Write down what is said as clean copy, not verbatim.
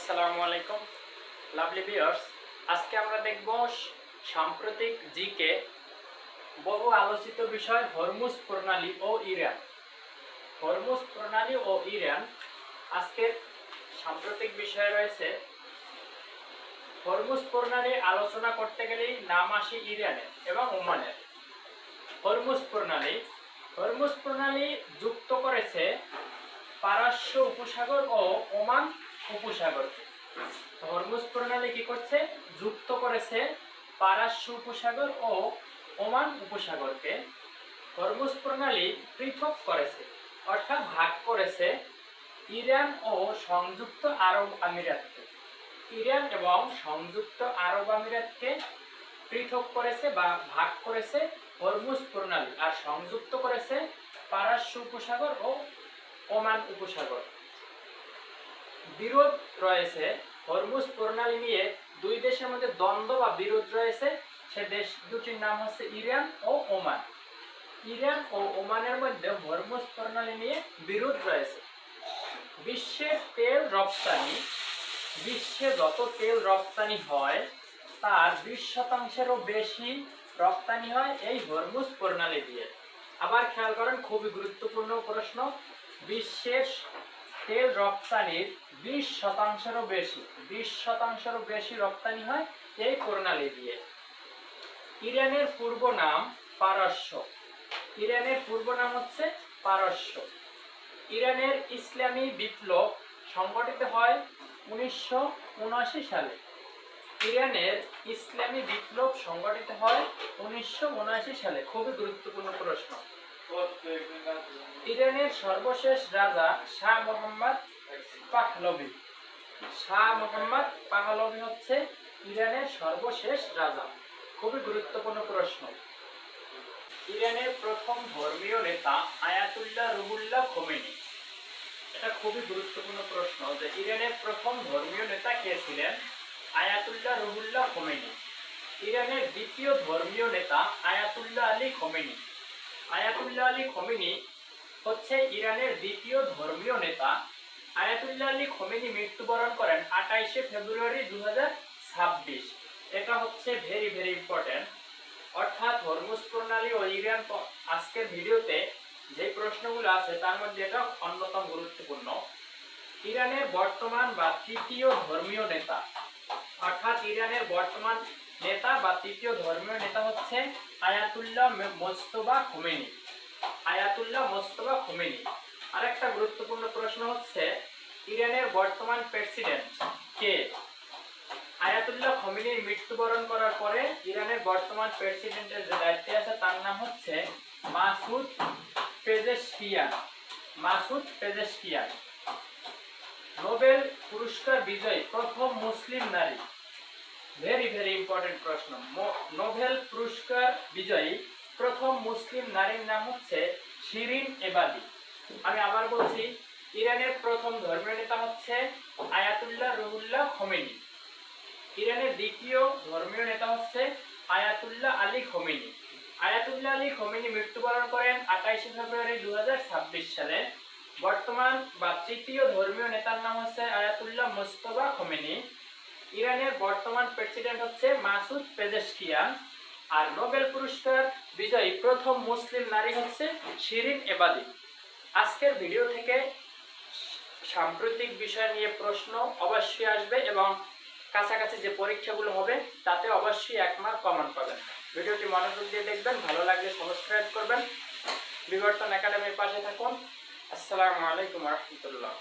আসসালামু আলাইকুম lovely viewers. আজকে আমরা দেখব সাম্প্রতিক জিকে বহু আলোচিত বিষয় হরমুজ প্রণালী ও ইরান। হরমুজ প্রণালী ও ইরান আজকের সাম্প্রতিক বিষয় রয়েছে। হরমুজ প্রণালী আলোচনা করতে গেলেই নাম আসে ইরানের এবং ওমানের। হরমুজ প্রণালী যুক্ত করেছে পারস্য উপসাগর ও ওমান উপসাগরকে। হরমুজ প্রণালী কি করছে? যুক্ত করেছে পারস্য উপসাগর ও ওমান উপসাগরকে। হরমুজ প্রণালী পৃথক করেছে, অর্থাৎ ভাগ করেছে ইরান ও সংযুক্ত আরব আমিরাতকে। ইরান এবং সংযুক্ত আরব আমিরাতকে পৃথক করেছে বা ভাগ করেছে হরমুজ প্রণালী, আর সংযুক্ত করেছে পারস্য উপসাগর ও ওমান উপসাগর। বিরোধ রয়েছে হরমুজ প্রণালী নিয়ে, দুই দেশের মধ্যে দ্বন্দ্ব বা বিরোধ রয়েছে। সে দেশ দুটির নাম হচ্ছে ইরান ও ওমান। ইরান ও ওমানের মধ্যে হরমুজ প্রণালী নিয়ে বিরোধ রয়েছে। বিশ্বে যত তেল রপ্তানি হয় তার 20%-এরও বেশি রপ্তানি হয় এই হরমুজ প্রণালী দিয়ে। আবার খেয়াল করেন, খুবই গুরুত্বপূর্ণ প্রশ্ন। বিশ্বের তেল রপ্তানির 20%-এরও বেশি রপ্তানি হয় এই প্রণালী দিয়ে। ইরানের পূর্ব নাম পারস্য। ইরানের ইসলামী বিপ্লব সংগঠিত হয় 1979 সালে। খুবই গুরুত্বপূর্ণ প্রশ্ন। ইরানের সর্বশেষ রাজা শাহ মোহাম্মদ পাহলভি হচ্ছে ইরানের সর্বশেষ রাজা। খুবই গুরুত্বপূর্ণ প্রশ্ন। ইরানের প্রথম ধর্মীয় নেতা আয়াতুল্লাহ রুহুল্লাহ খোমেনি। এটা খুবই গুরুত্বপূর্ণ প্রশ্ন যে ইরানের প্রথম ধর্মীয় নেতা কে ছিলেন? Ayatollah Ruhullah Khomeini. ইরানের দ্বিতীয় ধর্মীয় নেতা Ayatollah Ali Khomeini. Ayatollah Ali Khomeini হচ্ছে ইরানের দ্বিতীয় ধর্মীয় নেতা। আয়াতুল্লাহ আলী খোমেনি মৃত্যুবরণ করেন 28 ফেব্রুয়ারি 2026। এটা হচ্ছে ভেরি ভেরি ইম্পর্টেন্ট। অর্থাৎ হরমুজ প্রণালী ও ইরান আজকের ভিডিওতে যে প্রশ্নগুলো আছে তার মধ্যে এটা অন্যতম গুরুত্বপূর্ণ। ইরানের বর্তমান বা তৃতীয় ধর্মীয় নেতা, অর্থাৎ ইরানের বর্তমান নেতা বা তৃতীয় ধর্মীয় নেতা হচ্ছে আয়াতুল্লাহ মোজতবা খোমেনি। আরেকটা গুরুত্বপূর্ণ প্রশ্ন হচ্ছে ইরানের বর্তমান প্রেসিডেন্ট কে? আয়াতুল্লাহ খোমেনির মৃত্যুবরণ করার পরে ইরানের বর্তমান প্রেসিডেন্টের যে দায়িত্বে আছে তার নাম হচ্ছে মাসুদ পেজেশকিয়ান। নোবেল পুরস্কার বিজয়ী প্রথম মুসলিম নারী। ভেরি ভেরি ইম্পর্টেন্ট প্রশ্ন। নোবেল পুরস্কার বিজয়ী প্রথম মুসলিম নারীর নাম হচ্ছে শিরিন এবাদি। আমি আবার বলছি, ইরানের প্রথম ধর্মীয় নেতা হচ্ছে আয়াতুল্লাহ রুহুল্লাহ খোমেনি। ইরানের দ্বিতীয় ধর্মীয় নেতা হচ্ছে Ayatollah Ali Khomeini. Ayatollah Ali Khomeini মৃত্যুবরণ করেন 28 ফেব্রুয়ারি 2026 সালে। বর্তমান বা তৃতীয় ধর্মীয় নেতার নাম হচ্ছে আয়াতুল্লাহ মোজতবা খোমেনি। ইরানের বর্তমান প্রেসিডেন্ট হচ্ছে মাসুদ পেজেশকিয়ান। আর নোবেল পুরস্কার বিজয়ী প্রথম মুসলিম নারী হচ্ছে শিরিন এবাদি। আজকের ভিডিও থেকে সাম্প্রতিক বিষয় নিয়ে প্রশ্ন অবশ্যই আসবে এবং কাছাকাছি যে পরীক্ষাগুলো হবে তাতে অবশ্যই 1 মার্ক কমন পাবেন। ভিডিওটি মনোযোগ দিয়ে দেখবেন, ভালো লাগলে সাবস্ক্রাইব করবেন। বিবর্তন একাডেমির পাশে থাকুন। আসসালামু আলাইকুম ওয়া রাহমাতুল্লাহ।